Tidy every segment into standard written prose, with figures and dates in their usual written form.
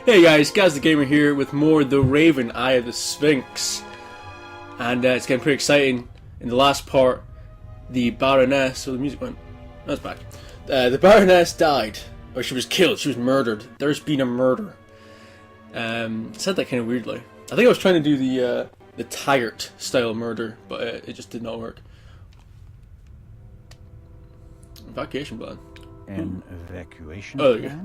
Hey guys, Gaz the Gamer here with more The Raven, Eye of the Sphinx. And it's getting pretty exciting. In the last part, the Baroness... Oh, the music went... That's back. The Baroness died. Or she was killed, she was murdered. There's been a murder. Said that kind of weirdly. I think I was trying to do the Taggart style murder, but it just did not work. Evacuation plan. An evacuation plan? Yeah.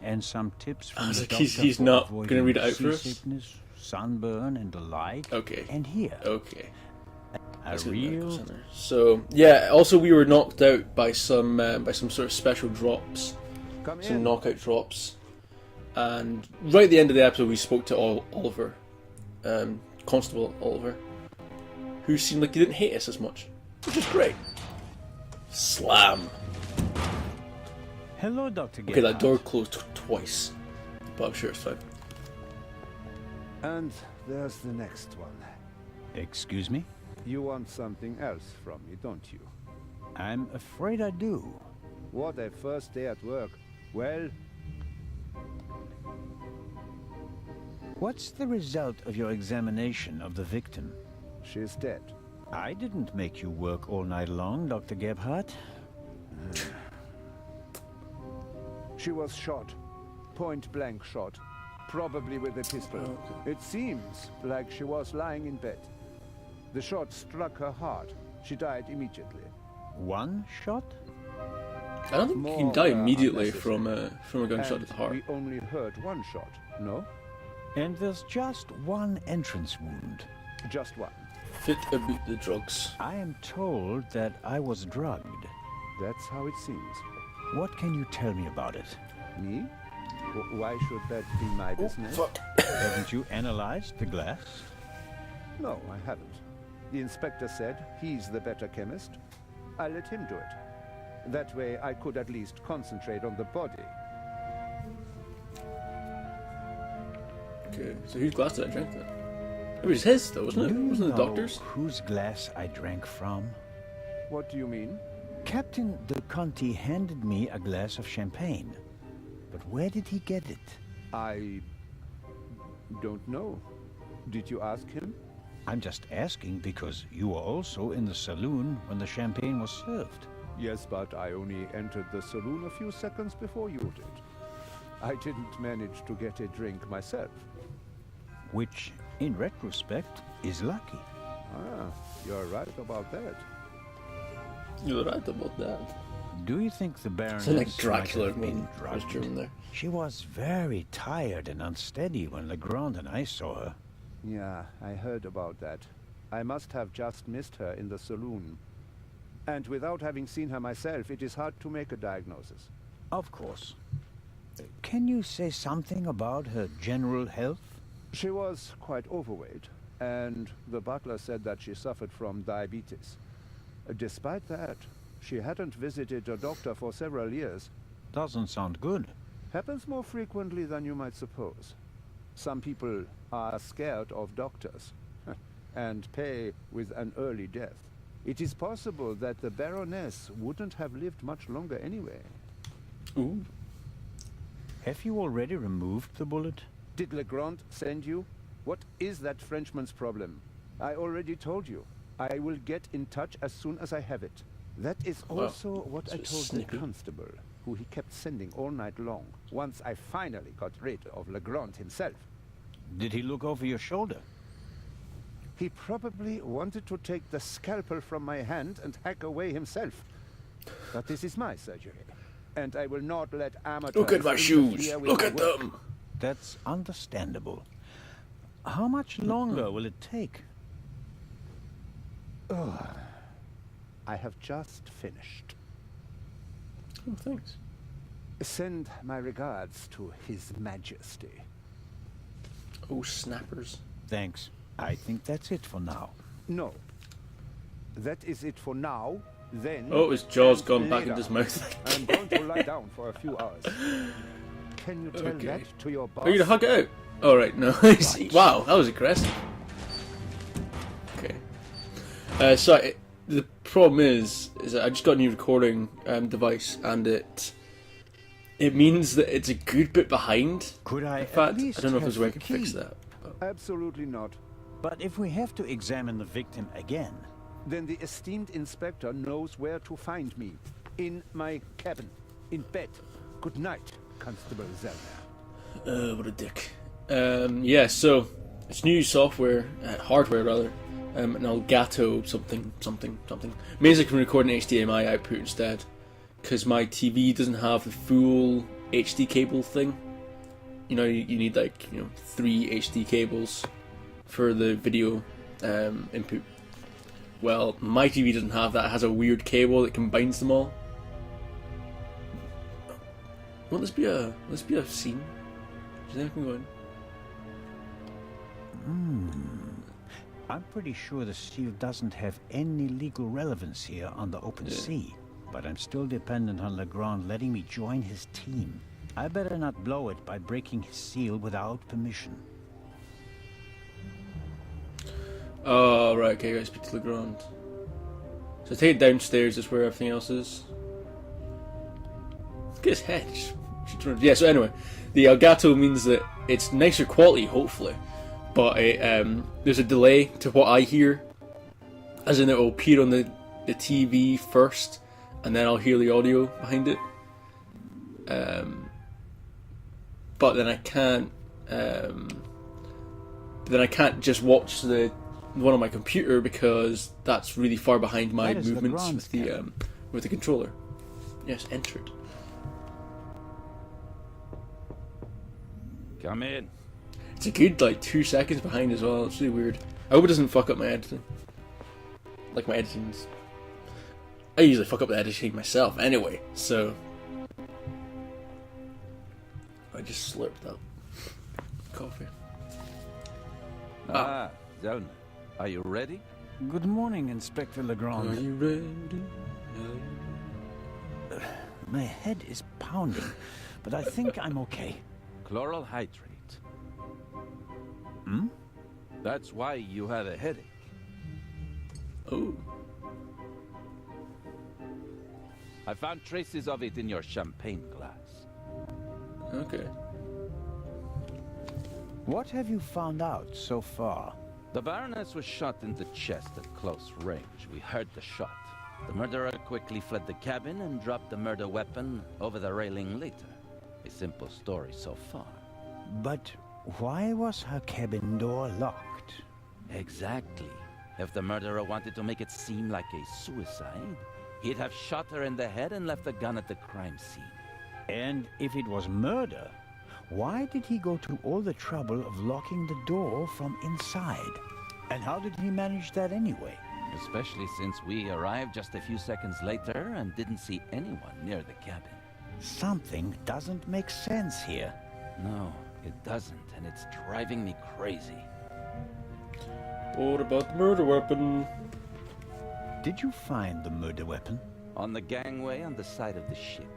And some tips from the like, doctor he's not going to read it out for us? Sickness, sunburn, and the like. Okay. And here. Okay. A real... So, yeah, also we were knocked out by some sort of special drops. Some knockout drops. And right at the end of the episode we spoke to Oliver. Constable Oliver. Who seemed like he didn't hate us as much. Which is great. Slam. Hello, Dr. Okay, that door closed twice. But I'm sure it's fine. And there's the next one. Excuse me? You want something else from me, don't you? I'm afraid I do. What a first day at work. Well... What's the result of your examination of the victim? She's dead. I didn't make you work all night long, Dr. Gebhardt. She was shot. Point-blank shot. Probably with a pistol. Okay. It seems like she was lying in bed. The shot struck her heart. She died immediately. One shot? I don't think you can die immediately from a gunshot to the heart. We only heard one shot, no? And there's just one entrance wound. Just one. Fit about the drugs. I am told that I was drugged. That's how it seems. What can you tell me about it? Me? Why should that be my business? Fuck. Haven't you analyzed the glass? No, I haven't. The inspector said he's the better chemist. I let him do it. That way I could at least concentrate on the body. Okay, so whose glass did I drink then? It was his though, wasn't it? Wasn't it the doctor's? Whose glass I drank from? What do you mean? Captain De Conti handed me a glass of champagne. But where did he get it? I don't know. Did you ask him? I'm just asking because you were also in the saloon when the champagne was served. Yes, but I only entered the saloon a few seconds before you did. I didn't manage to get a drink myself. Which, in retrospect, is lucky. Ah, you're right about that. You're right about that. Do you think the Baroness like Dracula might have been was drugged? there. She was very tired and unsteady when Legrand and I saw her. Yeah, I heard about that. I must have just missed her in the saloon. And without having seen her myself, it is hard to make a diagnosis. Of course. Can you say something about her general health? She was quite overweight, and the butler said that she suffered from diabetes. Despite that, she hadn't visited a doctor for several years. Doesn't sound good. Happens more frequently than you might suppose. Some people are scared of doctors and pay with an early death. It is possible that the Baroness wouldn't have lived much longer anyway. Ooh. Have you already removed the bullet? Did Legrand send you? What is that Frenchman's problem? I already told you. I will get in touch as soon as I have it. That is also what I told the constable, who he kept sending all night long, once I finally got rid of Legrand himself. Did he look over your shoulder? He probably wanted to take the scalpel from my hand and hack away himself. But this is my surgery, and I will not let amateurs... Look at my shoes! Look at them! That's understandable. How much longer will it take? Oh, I have just finished. Oh, thanks. Send my regards to His Majesty. Oh, snappers. Thanks. I think that's it for now. No. That is it for now, then... Oh, his jaw's gone back into his mouth. I'm going to lie down for a few hours. Can you tell that to your boss? Are you gonna hug it out? Oh, right, no. Wow, that was aggressive. Okay. So, the problem is that I just got a new recording device, and It means that it's a good bit behind. Could I In fact, at least I don't know if have there's a way I the can fix key? that. But... Absolutely not. But if we have to examine the victim again... Then the esteemed inspector knows where to find me. In my cabin. In bed. Good night, Constable Zellner. What a dick. Yeah, so it's new software, hardware rather, an Elgato something. Means I can record an HDMI output instead, because my TV doesn't have the full HD cable thing. You know, you need like 3 HD cables for the video input. Well, my TV doesn't have that. It has a weird cable that combines them all. Won't this be a scene? Is anything going? I'm pretty sure the seal doesn't have any legal relevance here on the open sea. But I'm still dependent on Legrand letting me join his team. I better not blow it by breaking his seal without permission. Oh, right, okay, I gotta speak to Legrand. So take it downstairs, is where everything else is. Look at his head. Yeah, so anyway, the Elgato means that it's nicer quality, hopefully. But there's a delay to what I hear. As in, it will appear on the TV first, and then I'll hear the audio behind it. But then I can't. Just watch the one on my computer because that's really far behind my movements with the controller. Yes, entered. Come in. It's a good 2 seconds behind as well. It's really weird. I hope it doesn't fuck up my editing. Like my editing's. I usually fuck up the editing myself anyway, so I just slurped up coffee. Zellner, are you ready? Good morning, Inspector Legrand. Are you ready? My head is pounding, but I think I'm okay. Chloral hydrate. Hmm? That's why you had a headache. Oh. I found traces of it in your champagne glass. Okay. What have you found out so far? The Baroness was shot in the chest at close range. We heard the shot. The murderer quickly fled the cabin and dropped the murder weapon over the railing later. A simple story so far. But why was her cabin door locked? Exactly. If the murderer wanted to make it seem like a suicide, he'd have shot her in the head and left the gun at the crime scene. And if it was murder, why did he go to all the trouble of locking the door from inside? And how did he manage that anyway? Especially since we arrived just a few seconds later and didn't see anyone near the cabin. Something doesn't make sense here. No, it doesn't, and it's driving me crazy. What about the murder weapon? Did you find the murder weapon? On the gangway on the side of the ship.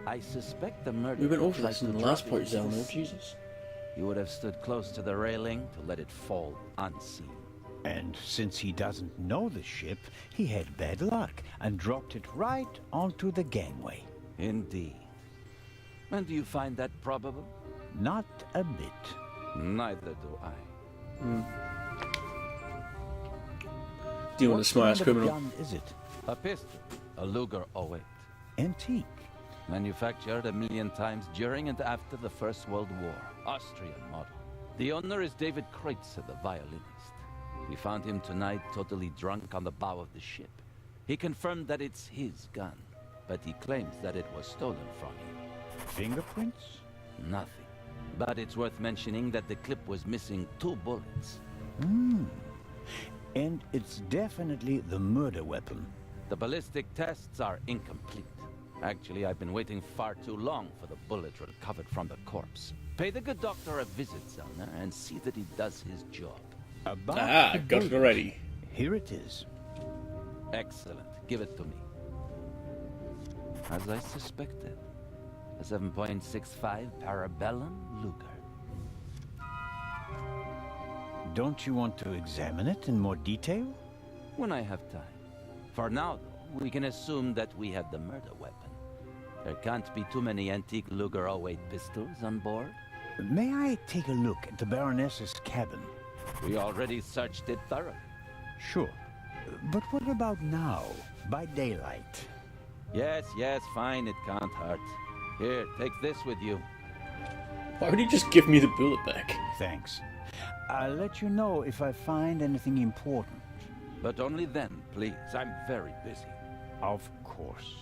I suspect the murderer We went over tried this in to the drop last it part, into the Zelno. sea. Jesus. He would have stood close to the railing to let it fall unseen. And since he doesn't know the ship, he had bad luck and dropped it right onto the gangway. Indeed. And do you find that probable? Not a bit. Neither do I. Do you want What to smash kind of criminal? gun is it? A pistol, a Luger '08. Antique. Manufactured 1,000,000 times during and after the First World War. Austrian model. The owner is David Kreutzer, the violinist. We found him tonight totally drunk on the bow of the ship. He confirmed that it's his gun, but he claims that it was stolen from him. Fingerprints? Nothing. But it's worth mentioning that the clip was missing 2 bullets. And it's definitely the murder weapon. The ballistic tests are incomplete. Actually, I've been waiting far too long for the bullet recovered from the corpse. Pay the good doctor a visit, Zellner, and see that he does his job. About the Got it bullet. already. Here it is. Excellent. Give it to me. As I suspected, a 7.65 Parabellum Luger. Don't you want to examine it in more detail? When I have time. For now, though, we can assume that we have the murder weapon. There can't be too many antique Luger-08 pistols on board. May I take a look at the Baroness's cabin? We already searched it thoroughly. Sure. But what about now, by daylight? Yes, fine, it can't hurt. Here, take this with you. Why would he just give me the bullet back? Thanks. I'll let you know if I find anything important. But only then, please. I'm very busy. Of course.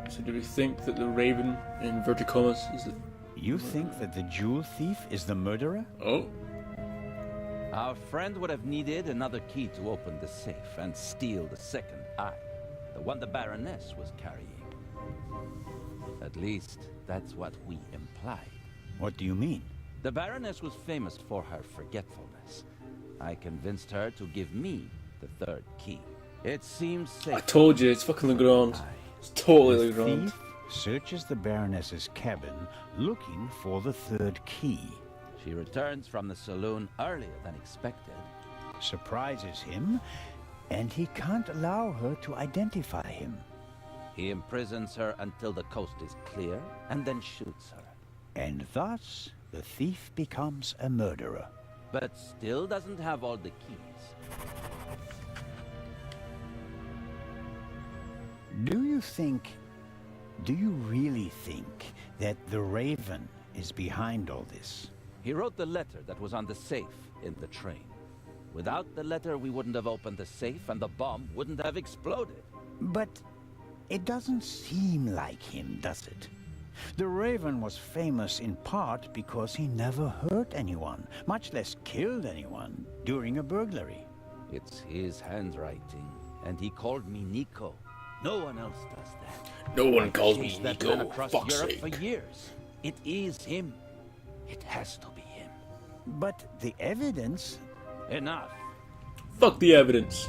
So do we think that the Raven, in inverted commas, is the... You think that the jewel thief is the murderer? Oh. Our friend would have needed another key to open the safe and steal the second eye. The one the Baroness was carrying. At least, that's what we implied. What do you mean? The Baroness was famous for her forgetfulness. I convinced her to give me the third key. It seems safe. I told you, it's fucking Legrand. It's totally The Legrand. thief searches the Baroness's cabin looking for the third key. She returns from the saloon earlier than expected. Surprises him, and he can't allow her to identify him. He imprisons her until the coast is clear, and then shoots her. And thus, the thief becomes a murderer. But still doesn't have all the keys. Do you really think that the Raven is behind all this? He wrote the letter that was on the safe in the train. Without the letter, we wouldn't have opened the safe and the bomb wouldn't have exploded. But it doesn't seem like him, does it? The Raven was famous in part because he never hurt anyone, much less killed anyone, during a burglary. It's his handwriting, and he called me Nico. No one else does that. No one I've calls me chased that man Nico, across fuck's Europe sake. for years. It is him. It has to be him. But the evidence... Enough. Fuck the evidence.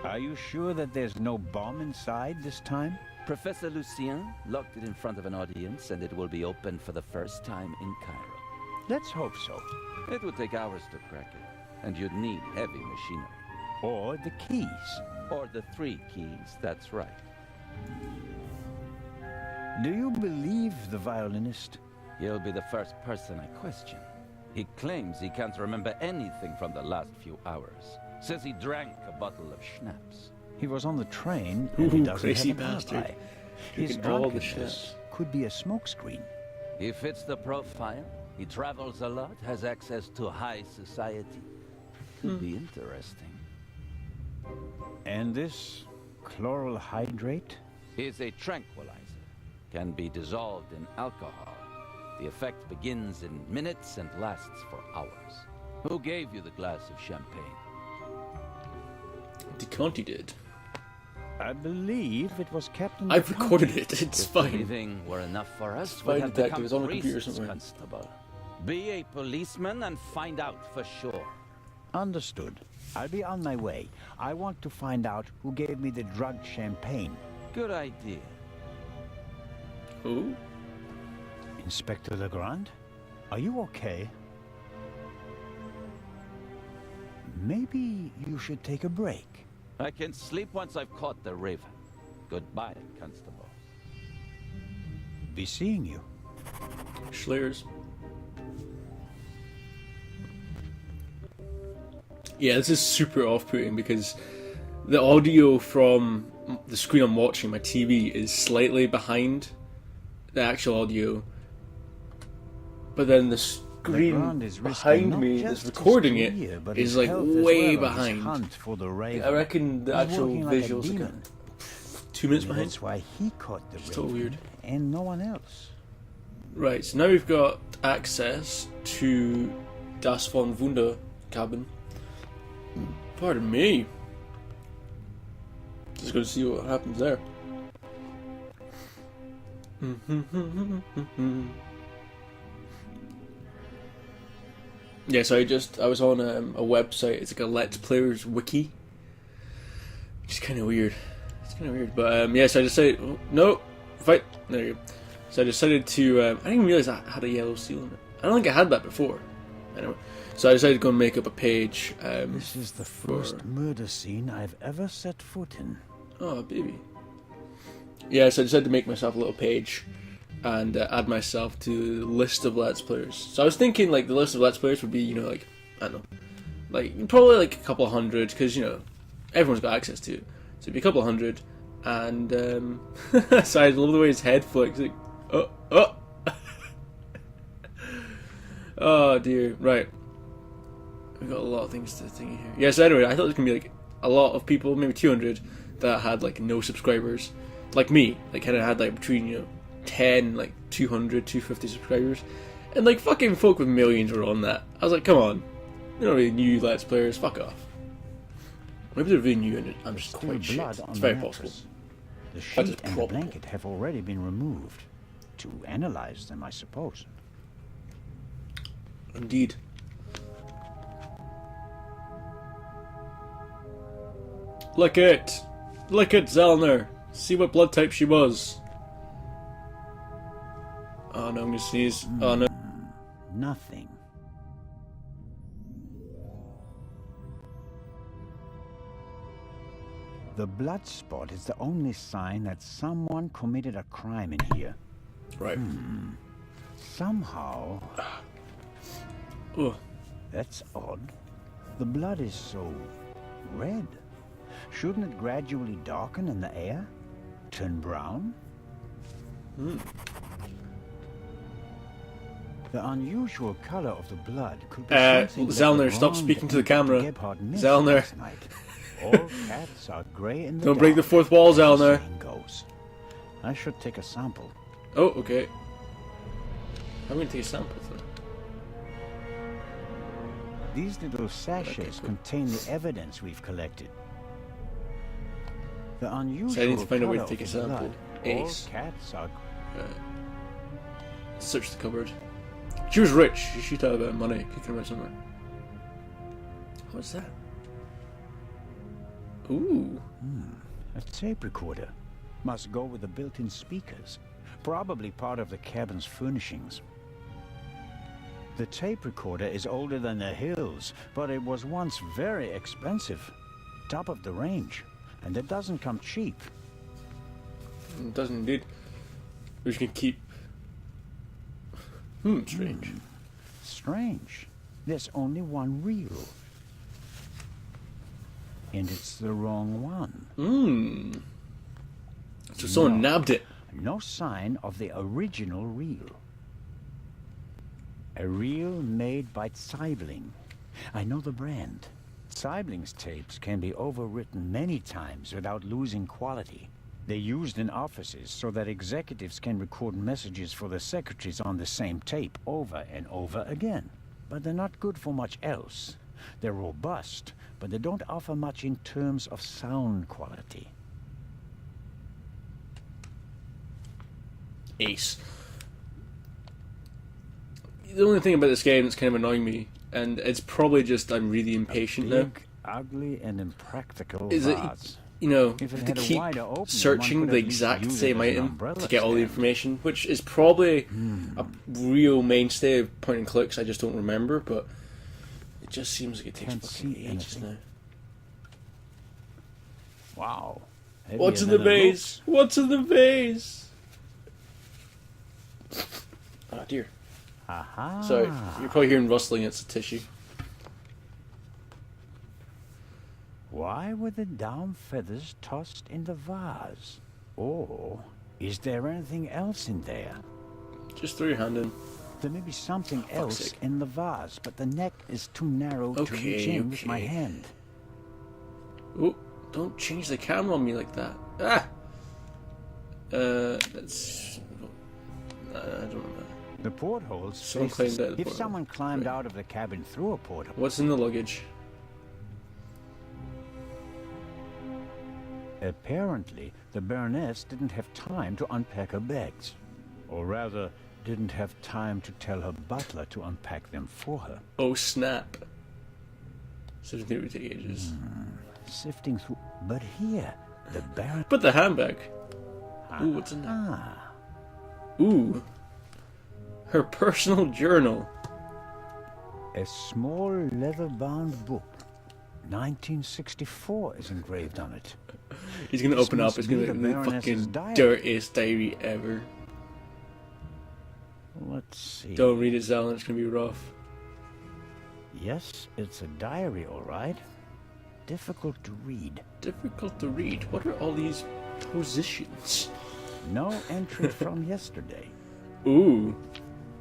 Are you sure that there's no bomb inside this time? Professor Lucien locked it in front of an audience, and it will be opened for the first time in Cairo. Let's hope so. It would take hours to crack it, and you'd need heavy machinery. Or the keys. Or the 3 keys, that's right. Do you believe the violinist? He'll be the first person I question. He claims he can't remember anything from the last few hours. Says he drank a bottle of schnapps. He was on the train and he Ooh, doesn't crazy have an bastard. alibi. He His can draw the drunkenness schnapps. could be a smokescreen. He fits the profile. He travels a lot, has access to high society. Could be interesting. And this chloral hydrate? Is a tranquilizer. Can be dissolved in alcohol. The effect begins in minutes and lasts for hours. Who gave you the glass of champagne? DeConti did. I believe it was Captain... I've DeConti. recorded it, it's If fine. breathing were enough for us, fine, we'd have detective. become It's on the computer priests, somewhere. Constable. Be a policeman and find out for sure. Understood. I'll be on my way. I want to find out who gave me the drugged champagne. Good idea. Who? Inspector Legrand? Are you okay? Maybe you should take a break. I can sleep once I've caught the Raven. Goodbye, Constable. Be seeing you. Schleers. Yeah, this is super off-putting because the audio from the screen I'm watching, my TV, is slightly behind the actual audio. But then the screen Legrand is risking behind not me just that's his recording it career, but is his like health as way well on his behind. hunt for the Raven. I reckon the He's actual working like a visuals are demon. kind of 2 minutes And behind. that's why he caught the It's Raven so weird. and no one else. Right, so now we've got access to Das von Wunder cabin. Pardon me. Just gonna see what happens there. Yeah, so I was on a website. It's like a Let's Players wiki. Which is kind of weird. It's kind of weird, but yeah. So I decided, oh, no, fight. There you go. So I decided to. I didn't even realize I had a yellow seal in it. I don't think I had that before. Anyway, so I decided to go and make up a page. This is the first murder scene I've ever set foot in. Oh, baby. Yeah, so I decided to make myself a little page and add myself to the list of Let's Players. So I was thinking, like, the list of Let's Players would be, you know, like, I don't know, like, probably like a couple of hundred, because, you know, everyone's got access to it. So it'd be a couple of hundred, and, so I love the way his head flicks, like, oh. Oh, dear, right. We've got a lot of things to think here. Yeah, so anyway, I thought there was going to be, like, a lot of people, maybe 200, that had, like, no subscribers. Like me, like, kind of had, like, between, you know, 10, like, 200, 250 subscribers. And, like, fucking folk with millions were on that. I was like, come on. They're not really new Let's Players, fuck off. Maybe they're really new and I'm just quite shit. It's very possible. The sheet and the blanket have already been removed. To analyze them, I suppose. Indeed. Look it! Look at Zellner! See what blood type she was. Oh no, I'm gonna sneeze. Oh no. Nothing. The blood spot is the only sign that someone committed a crime in here. Right. Somehow... Oh. That's odd. The blood is so red. Shouldn't it gradually darken in the air? Turn brown? The unusual color of the blood could be something Zellner, stop speaking to the camera. Zellner. All cats are gray in the Don't break the fourth wall, Zellner. Goes. I should take a sample. Oh, okay. I'm gonna take a sample then. These little sachets contain the evidence we've collected. The unusual So I need to find a way to color take a of the sample. blood. Ace. All cats are... Search the cupboard. She was rich. She should have a bit of money kicking around somewhere. What's that? Ooh. A tape recorder. Must go with the built-in speakers. Probably part of the cabin's furnishings. The tape recorder is older than the hills, but it was once very expensive. Top of the range. And it doesn't come cheap. It doesn't indeed. We're just gonna keep... strange. Strange. There's only one reel. And it's the wrong one. So someone nabbed it. No sign of the original reel. A reel made by Zeibling. I know the brand. Zeibling's tapes can be overwritten many times without losing quality. They're used in offices so that executives can record messages for the secretaries on the same tape over and over again. But they're not good for much else. They're robust, but they don't offer much in terms of sound quality. Ace. The only thing about this game that's kind of annoying me, and it's probably just I'm really impatient now, Big, ugly, and impractical is that vase. you know, If it to had a keep wider opening, searching one could the at least exact use it same as an item umbrella to get all the stand. information, which is probably a real mainstay of point and clicks. I just don't remember, but it just seems like it takes Can't fucking see ages anything. now. Wow. What's in Heavier the than it vase? What's in the vase? Oh dear. looks. Aha. Sorry, you're probably hearing rustling. It's a tissue. Why were the down feathers tossed in the vase? Or is there anything else in there? Just throw your hand in. There may be something fuck's else sake. in the vase, but the neck is too narrow to reach in with my hand. Oh, don't change the camera on me like that. Ah! That's... I don't know. The portholes Someone face climbed the- out of the If porthole. someone climbed Right. out of the cabin through a porthole, What's in the luggage? apparently the Baroness didn't have time to unpack her bags. Or rather, didn't have time to tell her butler to unpack them for her. Oh snap. So it would take ages. Sifting through... But here, the Baron... But the handbag. Ooh, what's in there? Ah, Ooh. Her personal journal. A small leather-bound book. 1964 is engraved on it. He's gonna This open up. must It's be gonna the be the Baroness's fucking diary. dirtiest diary ever. Let's see. Don't read it, Zelen. It's gonna be rough. Yes, it's a diary, all right. Difficult to read. Difficult to read. What are all these positions? No entry from yesterday. Ooh.